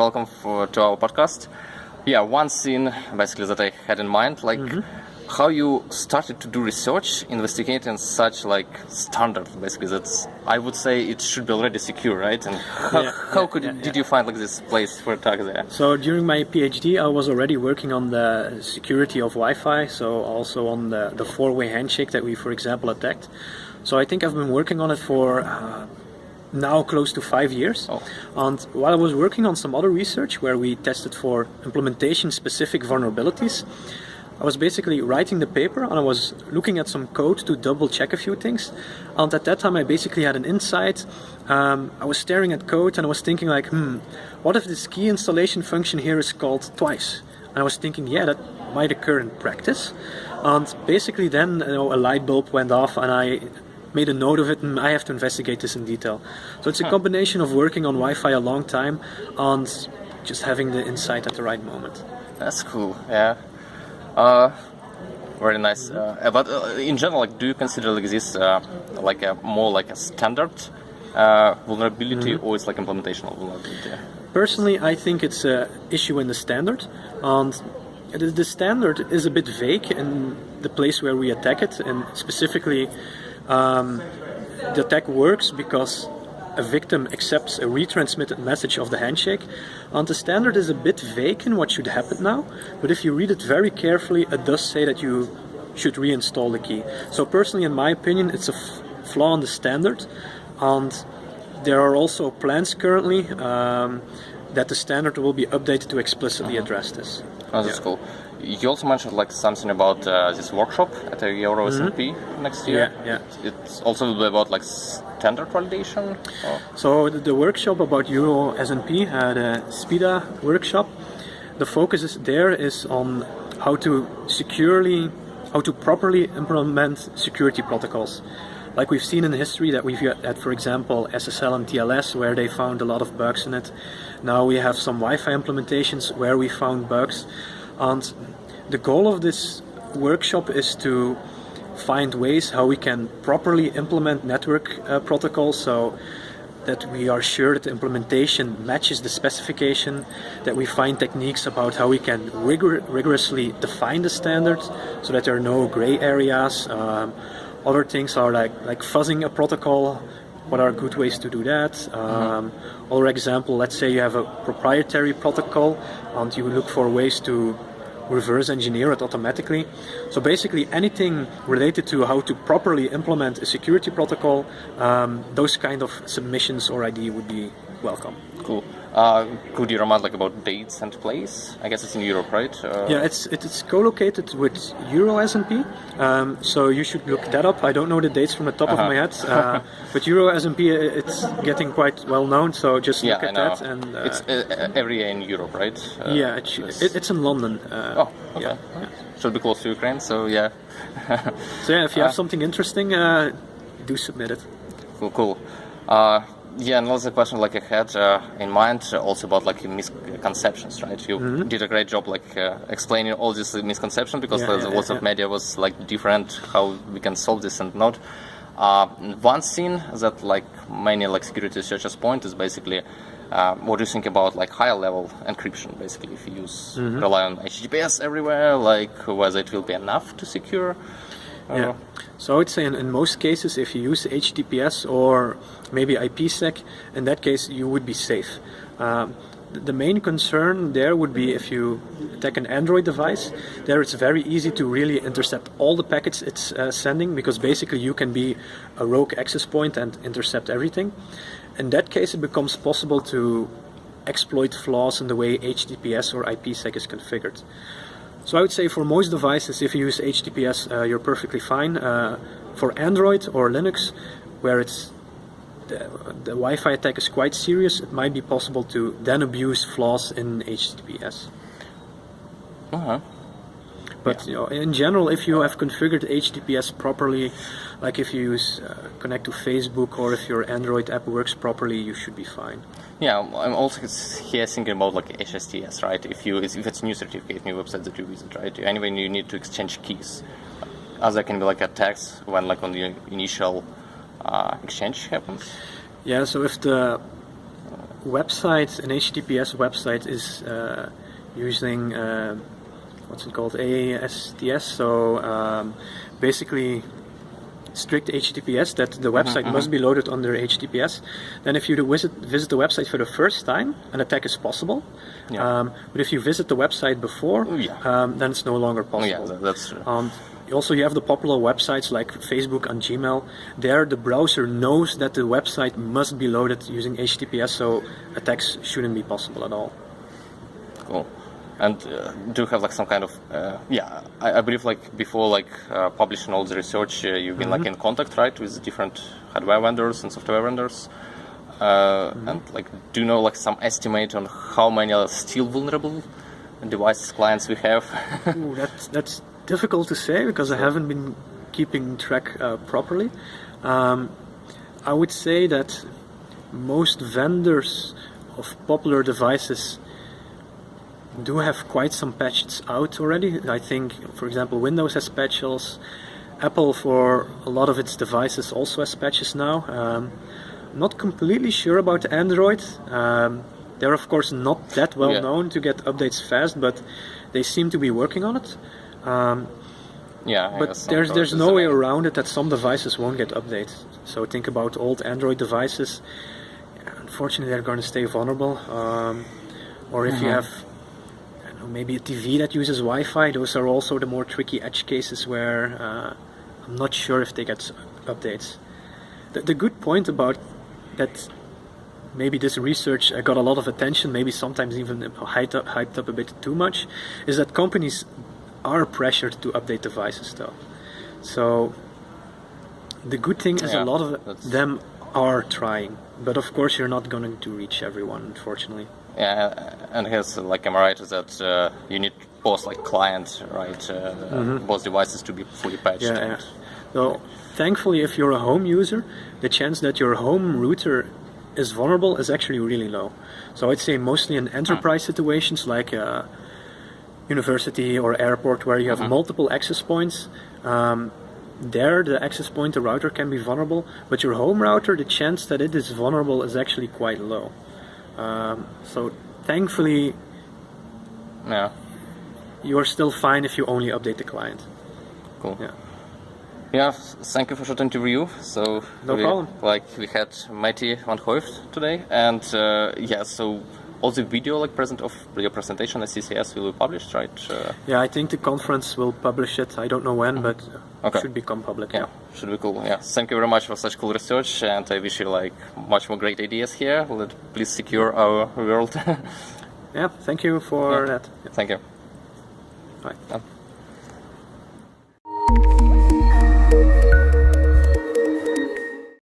welcome to our podcast. Yeah, one scene basically that I had in mind, like how you started to do research, investigating such like standard, basically that's, I would say it should be already secure, right? And how did you find like this place for attack there? So during my PhD, I was already working on the security of Wi-Fi, so also on the four-way handshake that we, for example, attacked. So I think I've been working on it for now close to 5 years. And while I was working on some other research where we tested for implementation-specific vulnerabilities, I was basically writing the paper and I was looking at some code to double check a few things. And at that time I basically had an insight. I was staring at code and I was thinking like, what if this key installation function here is called twice? And I was thinking, yeah, that might occur in practice. And basically then a light bulb went off and I made a note of it, and I have to investigate this in detail. So it's a combination of working on Wi-Fi a long time and just having the insight at the right moment. That's cool, yeah. Very nice. But in general, like, do you consider like this like a more like a standard vulnerability, or it's like implementation of vulnerability? Personally, I think it's an issue in the standard, and the standard is a bit vague in the place where we attack it, and specifically the attack works because a victim accepts a retransmitted message of the handshake, and the standard is a bit vague in what should happen now, but if you read it very carefully, it does say that you should reinstall the key. So personally, in my opinion, it's a flaw in the standard, and there are also plans currently that the standard will be updated to explicitly address this. Oh, that's cool. You also mentioned like something about this workshop at the Euro S&P next year. Yeah. It's also about like standard validation. So the workshop about Euro S&P, the SPIDA workshop, the focus is on how to properly implement security protocols. Like we've seen in history that we've had, for example, SSL and TLS, where they found a lot of bugs in it. Now we have some Wi-Fi implementations where we found bugs. And the goal of this workshop is to find ways how we can properly implement network protocols, so that we are sure that the implementation matches the specification, that we find techniques about how we can rigorously define the standards so that there are no gray areas. Other things are like fuzzing a protocol. What are good ways to do that? Other example, let's say you have a proprietary protocol and you look for ways to reverse engineer it automatically. So basically anything related to how to properly implement a security protocol, those kind of submissions or idea would be welcome. Cool. Could you remind like about dates and place? I guess it's in Europe, right? Yeah, it's co-located with Euro S&P, so you should look that up. I don't know the dates from the top of my head, but Euro S&P, it's getting quite well known, so just look at that. And it's every year in Europe, right? Yeah, it's in London. Okay. Yeah. Should be close to Ukraine, so yeah. So yeah, if you have something interesting, do submit it. Cool. Yeah, another question like I had in mind also about like misconceptions, right? You did a great job like explaining all these misconceptions, because lots of media was like different how we can solve this and not. One thing that like many like security researchers point is basically what do you think about like higher level encryption? Basically, if you rely on HTTPS everywhere, like whether it will be enough to secure. So I would say in most cases, if you use HTTPS or maybe IPsec, in that case you would be safe. The main concern there would be if you attack an Android device. There it's very easy to really intercept all the packets it's sending, because basically you can be a rogue access point and intercept everything. In that case it becomes possible to exploit flaws in the way HTTPS or IPsec is configured. So I would say for most devices, if you use HTTPS, you're perfectly fine. For Android or Linux, where it's the Wi-Fi attack is quite serious, it might be possible to then abuse flaws in HTTPS. But in general, if you have configured HTTPS properly, like if you use connect to Facebook, or if your Android app works properly, you should be fine. Yeah, I'm also here thinking about like HSTS, right? If it's new certificate, new website that you visit, right? Anyway, you need to exchange keys. Other can be like attacks when like on the initial exchange happens. Yeah, so if the website, an HTTPS website is using what's it called, ASTS, so basically strict HTTPS, that the website must be loaded under HTTPS. Then if you visit the website for the first time, an attack is possible. But if you visit the website before, then it's no longer possible. That's true. Also, you have the popular websites like Facebook and Gmail. There, the browser knows that the website must be loaded using HTTPS, so attacks shouldn't be possible at all. Cool. And do you have like some kind of I believe like before like publishing all the research, you've been like in contact, right, with different hardware vendors and software vendors, and like do you know like some estimate on how many are still vulnerable devices, clients we have? Ooh, that's difficult to say because I haven't been keeping track properly. I would say that most vendors of popular devices do have quite some patches out already. I think, for example, Windows has patches. Apple, for a lot of its devices, also has patches now. I'm not completely sure about Android. They're of course not that well known to get updates fast, but they seem to be working on it. But there's no way around it that some devices won't get updates. So think about old Android devices. Unfortunately, they're going to stay vulnerable. Or if you have maybe a TV that uses Wi-Fi, those are also the more tricky edge cases where I'm not sure if they get updates. The good point about that, maybe this research got a lot of attention, maybe sometimes even hyped up a bit too much, is that companies are pressured to update devices though. So the good thing is a lot of them are trying, but of course you're not going to reach everyone, unfortunately. Yeah, and here's like am I right that you need both like client, right, both devices to be fully patched. So thankfully, if you're a home user, the chance that your home router is vulnerable is actually really low. So I'd say mostly in enterprise situations like a university or airport where you have multiple access points, there the access point, the router can be vulnerable, but your home router, the chance that it is vulnerable is actually quite low. So thankfully, you're still fine if you only update the client. Cool. Yeah, thank you for short interview. So no problem. Like we had Mathy Vanhoef today, and so all the video like present of your presentation at CCS will be published, right? Yeah, I think the conference will publish it. I don't know when, but it should become public. Yeah, should be cool. Yeah, thank you very much for such cool research, and I wish you like much more great ideas here. Please secure our world. Yeah, thank you for that. Thank you. Bye.